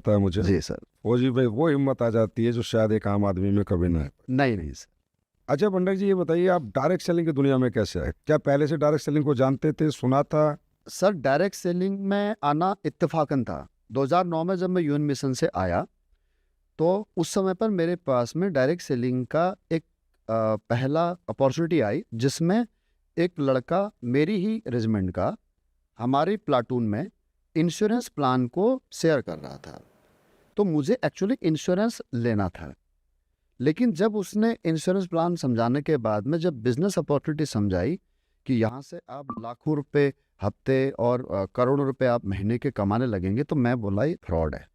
पता है मुझे। जी सर। फौजी भाई वो हिम्मत आ जाती है जो शायद एक आम आदमी में कभी ना है। नहीं सर। अच्छा पंडित जी, ये बताइए आप डायरेक्ट सेलिंग की दुनिया में कैसे आए? क्या पहले से डायरेक्ट सेलिंग को जानते थे, सुना था? सर डायरेक्ट सेलिंग में आना इत्तेफाकन था। 2009 में जब मैं यूएन मिशन से आया तो उस समय पर मेरे पास में डायरेक्ट सेलिंग का एक पहला अपॉर्चुनिटी आई, जिसमें एक लड़का मेरी ही रेजिमेंट का हमारी प्लाटून में इंश्योरेंस प्लान को शेयर कर रहा था। तो मुझे एक्चुअली इंश्योरेंस लेना था, लेकिन जब उसने इंश्योरेंस प्लान समझाने के बाद में जब बिजनेस अपॉर्चुनिटी समझाई कि यहाँ से आप लाखों रुपए हफ्ते और करोड़ों रुपए आप महीने के कमाने लगेंगे, तो मैं बोला ये फ्रॉड है।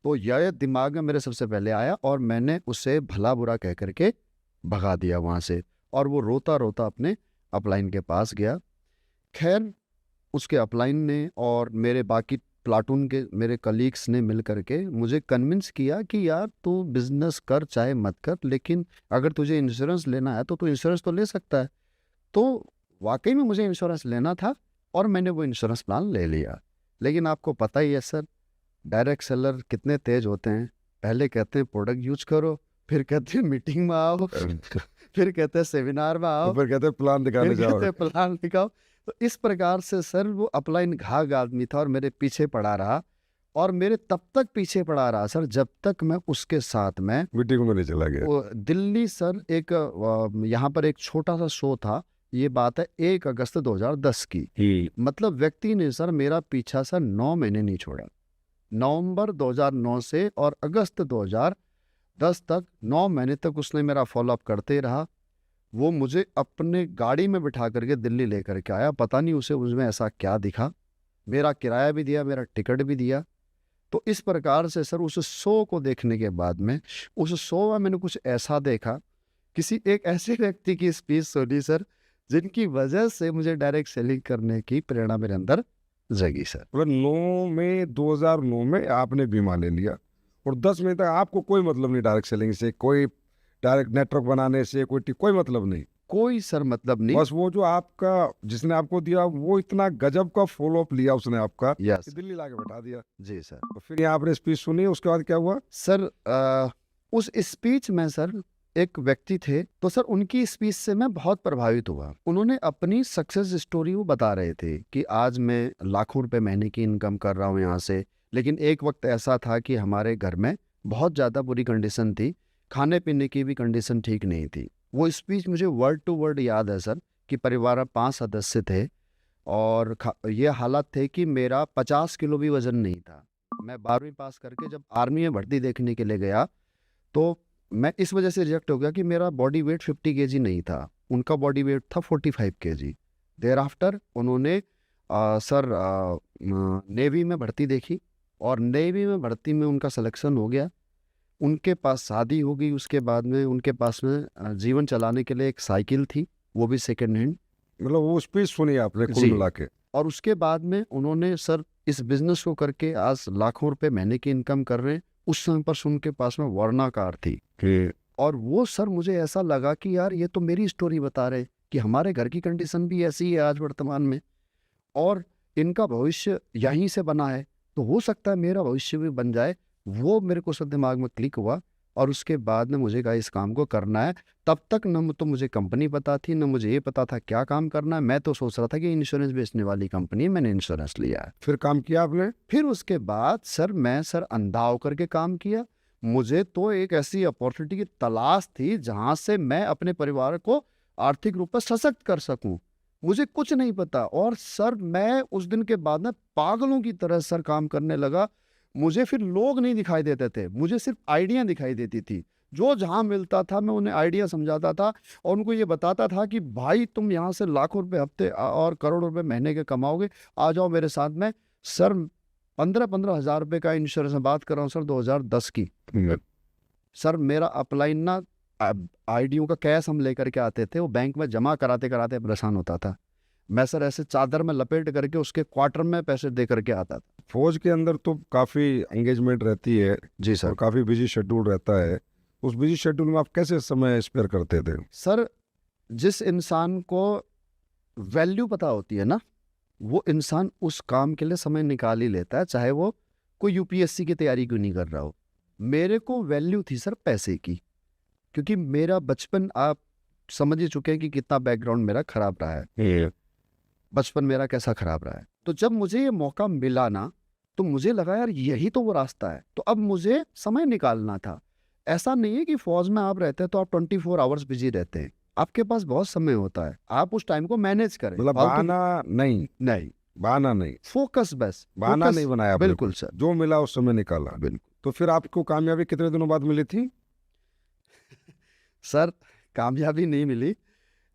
तो यह दिमाग में मेरे सबसे पहले आया और मैंने उसे भला बुरा कह करके भगा दिया वहाँ से, और वो रोता रोता अपने अपलाइन के पास गया। खैर उसके अपलाइन ने और मेरे बाकी प्लाटून के मेरे कलीग्स ने मिल करके मुझे कन्विंस किया कि यार तू बिजनेस कर चाहे मत कर, लेकिन अगर तुझे इंश्योरेंस लेना है तो तू इंश्योरेंस तो ले सकता है। तो वाकई में मुझे इंश्योरेंस लेना था और मैंने वो इंश्योरेंस प्लान ले लिया। लेकिन आपको पता ही है सर, डायरेक्ट सेलर कितने तेज होते हैं। पहले कहते हैं प्रोडक्ट यूज करो, फिर कहते हैं मीटिंग में आओ, फिर कहते हैं सेमिनार में आओ, तो फिर कहते प्लान दिखाने फिर जाओ। कहते हैं प्लान दिखाओ। तो इस प्रकार से सर वो अपलाइन घाघ आदमी था और मेरे पीछे पड़ा रहा, और मेरे तब तक पीछे पड़ा रहा सर जब तक मैं उसके साथ में मीटिंग में नहीं चला गया। दिल्ली सर एक यहाँ पर एक छोटा सा शो था। ये बात है 1 अगस्त 2010 की। मतलब व्यक्ति ने सर मेरा पीछा सर 9 महीने नहीं छोड़ा। नवंबर 2009 से और अगस्त 2010 तक 9 महीने तक उसने मेरा फॉलोअप करते रहा। वो मुझे अपने गाड़ी में बिठा करके दिल्ली लेकर के आया। पता नहीं उसे उसमें ऐसा क्या दिखा, मेरा किराया भी दिया, मेरा टिकट भी दिया। तो इस प्रकार से सर उस शो को देखने के बाद में, उस शो में मैंने कुछ ऐसा देखा, किसी एक ऐसे व्यक्ति की स्पीच सुनी सर, जिनकी वजह से मुझे डायरेक्ट सेलिंग करने की प्रेरणा मेरे अंदर जगी सर। मतलब 2009 में आपने बीमा ले लिया और 10 महीने तक आपको कोई मतलब नहीं डायरेक्ट सेलिंग से, कोई डायरेक्ट नेटवर्क बनाने से, कोई मतलब नहीं। कोई सर मतलब नहीं। बस वो जो आपका जिसने आपको दिया वो इतना गजब का फॉलो अप लिया उसने आपका यस कि दिल्ली लाके बैठा दिया। जी सर। तो फिर यहाँ आपने स्पीच सुनी, उसके बाद क्या हुआ? सर उस स्पीच में सर एक व्यक्ति थे, तो सर उनकी स्पीच से मैं बहुत प्रभावित हुआ। उन्होंने अपनी सक्सेस स्टोरी वो बता रहे थे कि आज मैं लाखों रुपए महीने की इनकम कर रहा हूँ यहाँ से, लेकिन एक वक्त ऐसा था कि हमारे घर में बहुत ज़्यादा बुरी कंडीशन थी, खाने पीने की भी कंडीशन ठीक नहीं थी। वो स्पीच मुझे वर्ड टू वर्ड याद है सर कि परिवार में 5 सदस्य थे और ये हालत थे कि मेरा 50 किलो भी वजन नहीं था। मैं 12वीं पास करके जब आर्मी में भर्ती देखने के लिए गया तो मैं इस वजह से रिजेक्ट हो गया कि मेरा बॉडी वेट 50 केजी नहीं था, उनका बॉडी वेट था 45 केजी। देयर आफ्टर उन्होंने सर नेवी में भर्ती देखी और नेवी में भर्ती में उनका सिलेक्शन हो गया। उनके पास शादी हो गई, उसके बाद में उनके पास में जीवन चलाने के लिए एक साइकिल थी, वो भी सेकेंड हैंड। मतलब वो स्पीच सुनी आपने कुल जी। मिला के? और उसके बाद में उन्होंने सर इस बिजनेस को करके आज लाखों रुपए महीने की इनकम कर रहे हैं। उस समय पर उनके पास में वर्ना कार थी, और वो सर मुझे ऐसा लगा कि यार ये तो मेरी स्टोरी बता रहे कि हमारे घर की कंडीशन भी ऐसी है आज वर्तमान में, और इनका भविष्य यहीं से बना है, तो हो सकता है मेरा भविष्य भी बन जाए। वो मेरे को सब दिमाग में क्लिक हुआ और उसके बाद में मुझे कहा इस काम को करना है। तब तक न तो मुझे कंपनी पता थी, न मुझे ये पता था क्या काम करना है। मैं तो सोच रहा था कि बेचने वाली कंपनी है, मैंने इंश्योरेंस लिया है। फिर काम किया आपने? फिर उसके बाद सर मैं सर अंधा होकर के काम किया। मुझे तो एक ऐसी अपॉर्चुनिटी की तलाश थी जहां से मैं अपने परिवार को आर्थिक रूप से सशक्त कर सकूं। मुझे कुछ नहीं पता, और सर मैं उस दिन के बाद में पागलों की तरह सर काम करने लगा। मुझे फिर लोग नहीं दिखाई देते थे, मुझे सिर्फ आइडिया दिखाई देती थी। जो जहां मिलता था मैं उन्हें आइडिया समझाता था और उनको ये बताता था कि भाई तुम यहाँ से लाखों रुपए हफ्ते और करोड़ों रुपए महीने के कमाओगे, आ जाओ मेरे साथ में। सर 15-15 हजार रुपए का इंश्योरेंस में बात कर रहा हूँ सर 2010 की। सर मेरा अपलाइन ना आईडीओ का कैश हम लेकर के आते थे, वो बैंक में जमा कराते कराते परेशान होता था। मैं सर ऐसे चादर में लपेट करके उसके क्वार्टर में पैसे दे करके आता था। फौज के अंदर तो काफी एंगेजमेंट रहती है जी और सर। काफी बिजी शेड्यूल रहता है। उस बिजी शेड्यूल में आप कैसे समय स्पेयर करते थे? सर जिस इंसान को वैल्यू पता होती है ना, वो इंसान उस काम के लिए समय निकाल ही लेता है, चाहे वो कोई यूपीएससी की तैयारी क्यों नहीं कर रहा हो, मेरे को वैल्यू थी सर पैसे की, क्योंकि मेरा बचपन आप समझ ही चुके हैं कि कितना बैकग्राउंड मेरा खराब रहा है, बचपन मेरा कैसा खराब रहा है। तो जब मुझे ये मौका मिला ना, तो मुझे लगा यार यही तो वो रास्ता है, तो अब मुझे समय निकालना था। ऐसा नहीं है कि फौज में आप रहते हैं तो आप 24 आवर्स बिजी रहते हैं, आपके पास बहुत समय होता है, आप उस टाइम को मैनेज करें। मतलब फालतू बहाना नहीं, नहीं, बहाना नहीं, फोकस बस, बहाना फोकस। नहीं बनाया आपने बिल्कुल कुछ। सर, जो मिला उस समय निकाला। बिल्कुल। तो फिर आपको कामयाबी कितने दिनों बाद मिली थी? सर कामयाबी नहीं मिली,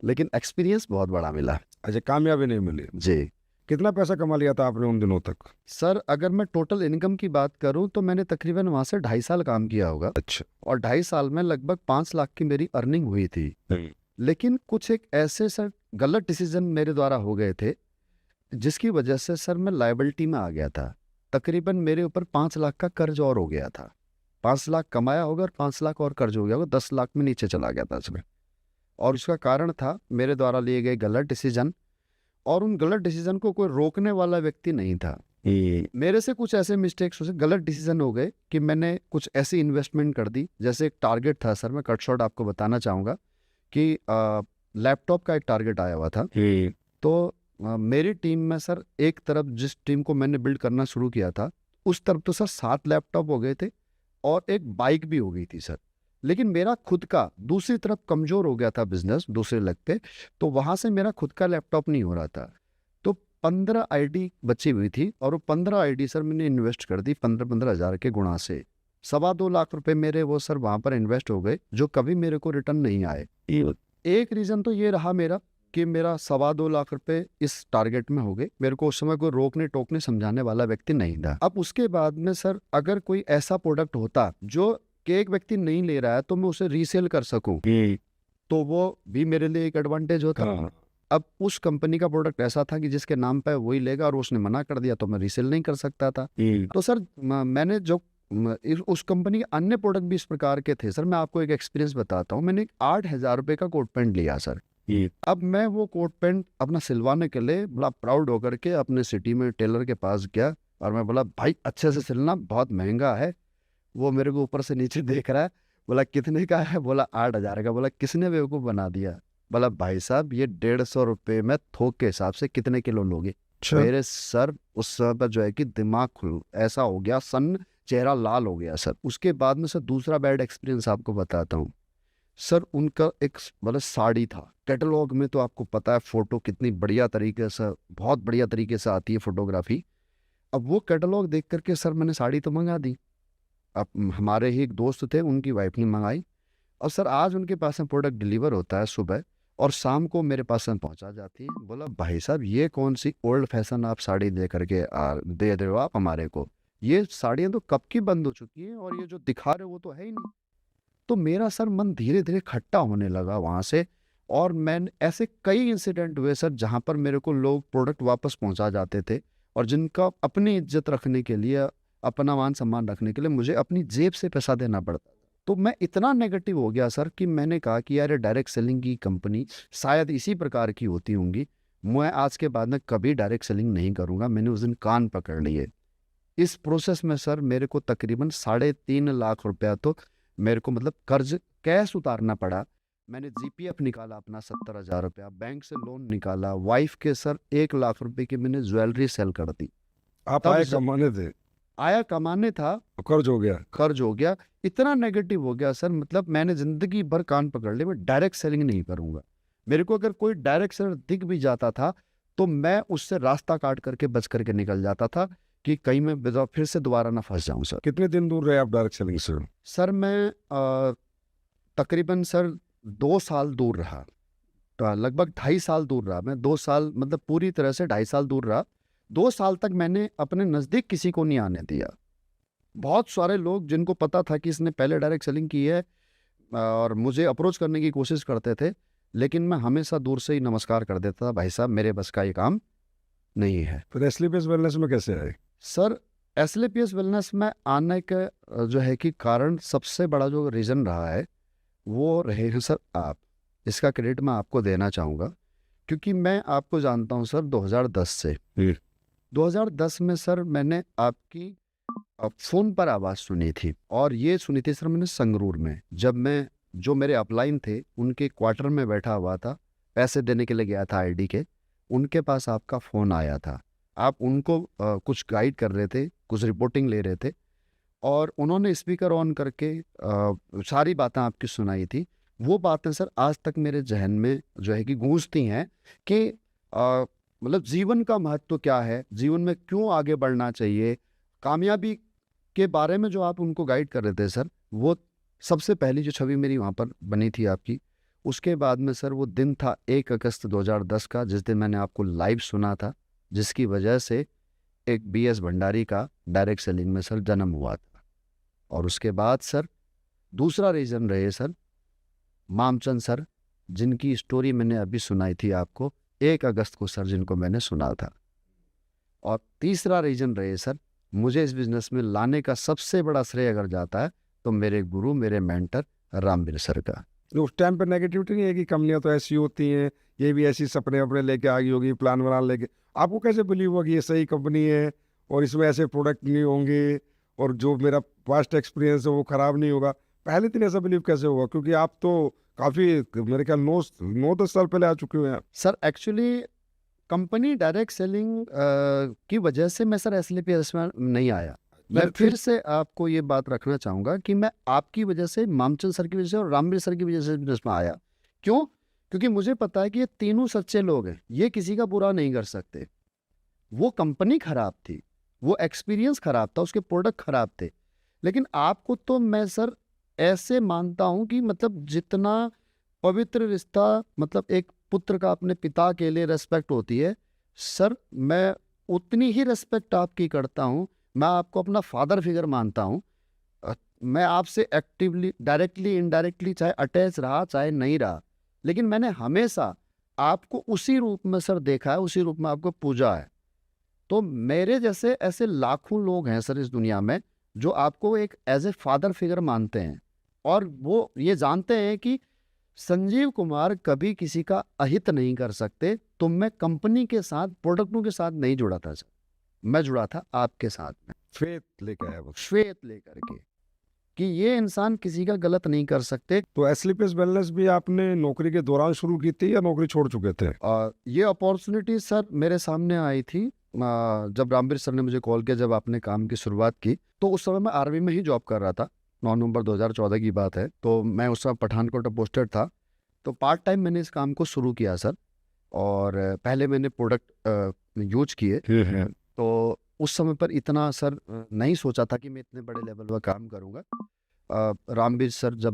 लेकिन एक्सपीरियंस बहुत बड़ा मिला। अच्छा, कामयाबी नहीं मिली। जी कितना पैसा कमा लिया था आपने उन दिनों तक? सर, अगर मैं टोटल इनकम की बात करूं तो मैंने तकरीबन वहां से 2.5 साल काम किया होगा, अच्छा। और 2.5 साल में लगभग 5 लाख की मेरी अर्निंग हुई थी। लेकिन कुछ एक ऐसे सर गलत डिसीजन मेरे द्वारा हो गए थे, जिसकी वजह से सर मैं लायबिलिटी में आ गया था। तकरीबन मेरे ऊपर 5 लाख का कर्ज और हो गया था। 5 लाख कमाया होगा और 5 लाख और कर्ज हो गया होगा, 10 लाख में नीचे चला गया था इसमें। और उसका कारण था मेरे द्वारा लिए गए गलत डिसीजन, और उन गलत डिसीजन को कोई रोकने वाला व्यक्ति नहीं था। मेरे से कुछ ऐसे मिस्टेक्स हो गलत डिसीजन हो गए कि मैंने कुछ ऐसी इन्वेस्टमेंट कर दी। जैसे एक टारगेट था सर, मैं कट शॉर्ट आपको बताना चाहूँगा कि लैपटॉप का एक टारगेट आया हुआ था। तो मेरी टीम में सर एक तरफ जिस टीम को मैंने बिल्ड करना शुरू किया था, उस तरफ तो सर 7 लैपटॉप हो गए थे और एक बाइक भी हो गई थी सर। लेकिन मेरा खुद का दूसरी तरफ कमजोर हो गया था बिजनेस दूसरे लेग पे, तो वहां से मेरा खुद का लैपटॉप नहीं हो रहा था। तो 15 आईडी बची हुई थी, और वो 15 आईडी सर मैंने इन्वेस्ट कर दी 15-15 हज़ार के गुणा से। 2.25 लाख रुपए मेरे वो सर वहां पर इन्वेस्ट हो गए, जो कभी मेरे को रिटर्न नहीं आए। एक रीजन तो ये रहा मेरा कि मेरा 2.25 लाख रुपए इस टारगेट में हो गए। मेरे को उस समय कोई रोकने टोकने समझाने वाला व्यक्ति नहीं था। अब उसके बाद में सर अगर कोई ऐसा प्रोडक्ट होता जो कि एक व्यक्ति नहीं ले रहा है तो मैं उसे रीसेल कर सकूं, तो वो भी मेरे लिए एक एडवांटेज होता। अब उस कंपनी का प्रोडक्ट ऐसा था कि जिसके नाम पे वही लेगा, और उसने मना कर दिया तो मैं रीसेल नहीं कर सकता था। तो सर मैंने जो उस कंपनी के अन्य प्रोडक्ट भी इस प्रकार के थे सर। मैं आपको एक एक्सपीरियंस बताता हूँ। मैंने 8,000 रुपए का कोट पैंट लिया सर। अब मैं वो कोट पैंट अपना सिलवाने के लिए बड़ा प्राउड होकर के अपने सिटी में टेलर के पास गया, और मैं बोला भाई अच्छे से सिलना, बहुत महंगा है। वो मेरे को ऊपर से नीचे देख रहा है, बोला कितने का है? बोला 8,000 का। बोला किसने बेवकूफ़ बना दिया? बोला भाई साहब ये 150 रुपये में थोक के हिसाब से कितने किलो लोगे? मेरे सर उस समय पर जो है कि दिमाग खुल ऐसा हो गया, सन चेहरा लाल हो गया सर। उसके बाद में सर दूसरा बैड एक्सपीरियंस आपको बताता हूँ सर। उनका एक मतलब साड़ी था, कैटलॉग में तो आपको पता है फोटो कितनी बढ़िया तरीके से, बहुत बढ़िया तरीके से आती है फोटोग्राफी। अब वो कैटलॉग देख करके सर मैंने साड़ी तो मंगा दी। अब हमारे ही एक दोस्त थे, उनकी वाइफ ने मंगाई, और सर आज उनके पास में प्रोडक्ट डिलीवर होता है सुबह, और शाम को मेरे पास में पहुंचा जाती है। बोला भाई साहब ये कौन सी ओल्ड फैशन आप साड़ी दे करके दे रहे हो आप हमारे को? ये साड़ियाँ तो कब की बंद हो चुकी हैं, और ये जो दिखा रहे हो वो तो है ही नहीं। तो मेरा सर मन धीरे धीरे खट्टा होने लगा वहाँ से। और मैंने ऐसे कई इंसिडेंट हुए सर जहाँ पर मेरे को लोग प्रोडक्ट वापस पहुँचा जाते थे, और जिनका अपनी इज्जत रखने के लिए, अपना मान सम्मान रखने के लिए मुझे अपनी जेब से पैसा देना पड़ता था। तो मैं इतना नेगेटिव हो गया सर कि मैंने कहा कि यार डायरेक्ट सेलिंग की कंपनी शायद इसी प्रकार की होती होंगी, मैं आज के बाद में कभी डायरेक्ट सेलिंग नहीं करूँगा। मैंने उस दिन कान पकड़ लिए। इस प्रोसेस में सर मेरे को तकरीबन 3.5 लाख रुपया तो मेरे को मतलब कर्ज कैश उतारना पड़ा। मैंने जीपीएफ निकाला अपना 70,000 रुपया, बैंक से लोन निकाला, वाइफ के सर 1 लाख रुपए की मैंने ज्वेलरी सेल कर दी। आप तब आए सर कमाने थे, आया कमाने था, कर्ज हो गया। कर्ज हो गया। इतना नेगेटिव हो गया सर, मतलब मैंने जिंदगी भर कान पकड़ लिए, मैं डायरेक्ट सेलिंग नहीं करूंगा। मेरे को अगर कोई डायरेक्ट सेलर दिख भी जाता था तो मैं उससे रास्ता काट करके बच करके निकल जाता था कि कहीं मैं फिर से दोबारा ना फंस जाऊं सर। कितने दिन दूर रहे आप डायरेक्ट सेलिंग से? सर मैं तकरीबन सर 2 साल दूर रहा, तो लगभग 2.5 साल दूर रहा मैं। 2 साल मतलब पूरी तरह से 2.5 साल दूर रहा। 2 साल तक मैंने अपने नज़दीक किसी को नहीं आने दिया। बहुत सारे लोग जिनको पता था कि इसने पहले डायरेक्ट सेलिंग की है और मुझे अप्रोच करने की कोशिश करते थे, लेकिन मैं हमेशा दूर से ही नमस्कार कर देता था, भाई साहब मेरे बस का ये काम नहीं है। फिर एसलीपीएस वेलनेस में कैसे आए? सर एसलीपीएस वेलनेस में आने का जो है कि कारण, सबसे बड़ा जो रीज़न रहा है वो रहे हैं सर आप। इसका क्रेडिट मैं आपको देना चाहूँगा, क्योंकि मैं आपको जानता हूँ सर 2010 से। 2010 में सर मैंने आपकी फ़ोन पर आवाज़ सुनी थी, और ये सुनी थी सर मैंने संगरूर में। जब मैं, जो मेरे अपलाइन थे उनके क्वार्टर में बैठा हुआ था, पैसे देने के लिए गया था आईडी के, उनके पास आपका फ़ोन आया था। आप उनको कुछ गाइड कर रहे थे, कुछ रिपोर्टिंग ले रहे थे, और उन्होंने स्पीकर ऑन करके सारी बातें आपकी सुनाई थी। वो बातें सर आज तक मेरे ज़हन में जो है कि गूँजती हैं कि मतलब जीवन का महत्व क्या है, जीवन में क्यों आगे बढ़ना चाहिए, कामयाबी के बारे में जो आप उनको गाइड कर रहे थे सर, वो सबसे पहली जो छवि मेरी वहाँ पर बनी थी आपकी। उसके बाद में सर वो दिन था 1 अगस्त 2010 का, जिस दिन मैंने आपको लाइव सुना था, जिसकी वजह से एक बीएस भंडारी का डायरेक्ट सेलिंग में सर जन्म हुआ था। और उसके बाद सर दूसरा रीज़न रहे सर मामचंद सर, जिनकी स्टोरी मैंने अभी सुनाई थी आपको 1 अगस्त को सर, जिनको मैंने सुना था। और तीसरा रीज़न रहे सर, मुझे इस बिज़नेस में लाने का सबसे बड़ा श्रेय अगर जाता है तो मेरे गुरु, मेरे मेंटर रामवीर सर का। तो उस टाइम पे नेगेटिविटी नहीं है कि कंपनियां तो ऐसी होती हैं, ये भी ऐसी सपने अपने लेके आ गई होगी, प्लान बना लेके? आपको कैसे बिलीव हुआ कि ये सही कंपनी है और इसमें ऐसे प्रोडक्ट नहीं होंगे और जो मेरा पास्ट एक्सपीरियंस है वो खराब नहीं होगा? पहले दिन ऐसा बिलीव कैसे हुआ, क्योंकि आप तो काफ़ी, मेरे ख्याल 9-10 साल पहले आ चुके हुए हैं। Sir actually company direct selling की वजह से मैं सर एसएलपीएस में नहीं आया। मैं फिर से आपको ये बात रखना चाहूँगा कि मैं आपकी वजह से, मामचंद सर की वजह से और रामवीर सर की वजह से बिजनेस में आया। क्यों? क्योंकि मुझे पता है कि ये तीनों सच्चे लोग हैं, ये किसी का बुरा नहीं कर सकते। वो कंपनी खराब थी, वो एक्सपीरियंस खराब था, उसके प्रोडक्ट खराब थे, लेकिन आपको तो मैं सर ऐसे मानता हूँ कि मतलब जितना पवित्र रिश्ता मतलब एक पुत्र का अपने पिता के लिए रेस्पेक्ट होती है, सर मैं उतनी ही रेस्पेक्ट आपकी करता हूँ। मैं आपको अपना फादर फिगर मानता हूँ। मैं आपसे एक्टिवली, डायरेक्टली, इनडायरेक्टली चाहे अटैच रहा चाहे नहीं रहा, लेकिन मैंने हमेशा आपको उसी रूप में सर देखा है, उसी रूप में आपको पूजा है। तो मेरे जैसे ऐसे लाखों लोग हैं सर इस दुनिया में, जो आपको एक एज ए फादर फिगर मानते हैं, और वो ये जानते हैं कि संजीव कुमार कभी किसी का अहित नहीं कर सकते। तो मैं कंपनी के साथ, प्रोडक्टों के साथ नहीं जुड़ा था सर, मैं जुड़ा था आपके साथ में, फेथ लेके आया बस। श्वेत लेकर के, कि ये इंसान किसी का गलत नहीं कर सकते। तो एस्लीपियस वेलनेस भी आपने नौकरी के दौरान शुरू की थी या नौकरी छोड़ चुके थे? और ये अपॉर्चुनिटी सर मेरे सामने आई थी जब रामवीर सर ने मुझे कॉल किया, जब आपने काम की शुरुआत की, तो उस समय मैं आर्मी में ही जॉब कर रहा था। 9 नवंबर 2014 की बात है। तो मैं उस समय पठानकोट पोस्टेड था। तो पार्ट टाइम मैंने इस काम को शुरू किया सर, और पहले मैंने प्रोडक्ट यूज किए। तो उस समय पर इतना सर नहीं सोचा था कि मैं इतने बड़े लेवल पर काम करूँगा। रामवीर सर जब